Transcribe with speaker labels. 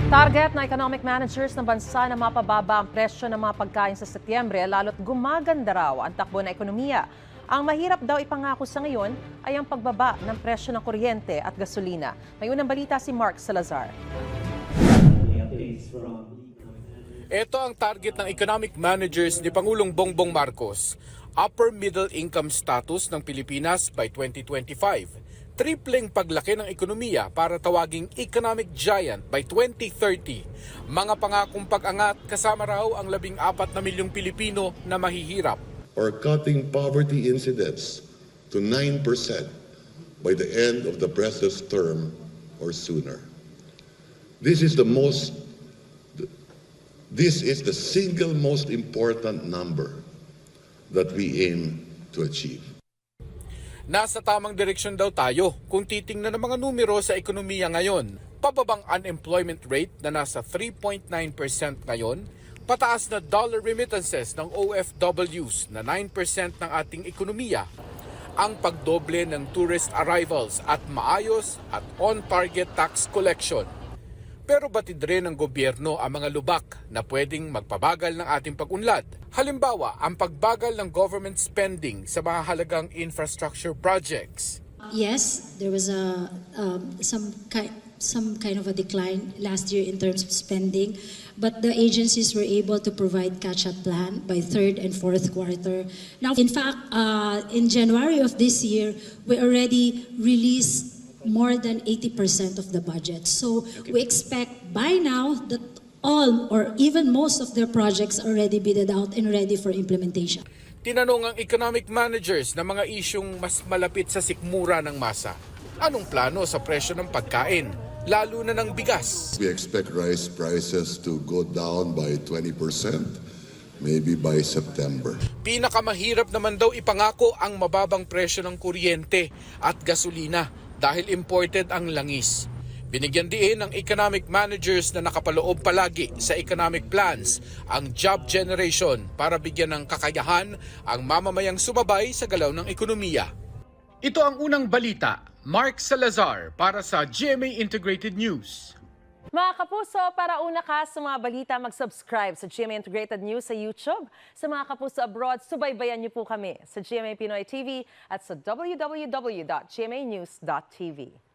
Speaker 1: Target ng economic managers ng bansa na mapababa ang presyo ng mga pagkain sa Setyembre lalo't gumaganda raw ang takbo ng ekonomiya. Ang mahirap daw ipangako sa ngayon ay ang pagbaba ng presyo ng kuryente at gasolina. May unang balita si Mark Salazar.
Speaker 2: Ito ang target ng economic managers ni Pangulong Bongbong Marcos. Upper middle income status ng Pilipinas by 2025. Tripling paglaki ng ekonomiya para tawaging economic giant by 2030. Mga pangakong pag-angat kasama raw ang 14 na milyong Pilipino na mahihirap.
Speaker 3: Or cutting poverty incidence to 9% by the end of the President's term or sooner. This is the single most important number that we aim to achieve.
Speaker 2: Nasa tamang direksyon daw tayo kung titingnan ng mga numero sa ekonomiya ngayon. Pababang unemployment rate na nasa 3.9% ngayon, pataas na dollar remittances ng OFWs na 9% ng ating ekonomiya, ang pagdoble ng tourist arrivals at maayos at on-target tax collection. Pero batid rin ng gobyerno ang mga lubak na pwedeng magpabagal ng ating pag-unlad. Halimbawa, ang pagbagal ng government spending sa mahalagang infrastructure projects.
Speaker 4: Yes, there was some kind of a decline last year in terms of spending, but the agencies were able to provide catch-up plan by third and fourth quarter. Now, in fact, in January of this year, we already released more than 80% of the budget. So we expect by now that all or even most of their projects are already bidded out and ready for implementation.
Speaker 2: Tinanong ang economic managers na mga isyong mas malapit sa sikmura ng masa. Anong plano sa presyo ng pagkain, lalo na ng bigas?
Speaker 3: We expect rice prices to go down by 20%, maybe by September.
Speaker 2: Pinakamahirap naman daw ipangako ang mababang presyo ng kuryente at gasolina dahil imported ang langis. Binigyan din ng economic managers na nakapaloob palagi sa economic plans ang job generation para bigyan ng kakayahan ang mamamayang sumabay sa galaw ng ekonomiya. Ito ang unang balita. Mark Salazar para sa GMA Integrated News.
Speaker 1: Mga kapuso, para una ka sa mga balita, mag-subscribe sa GMA Integrated News sa YouTube. Sa mga kapuso abroad, subaybayan niyo po kami sa GMA Pinoy TV at sa www.gmanews.tv.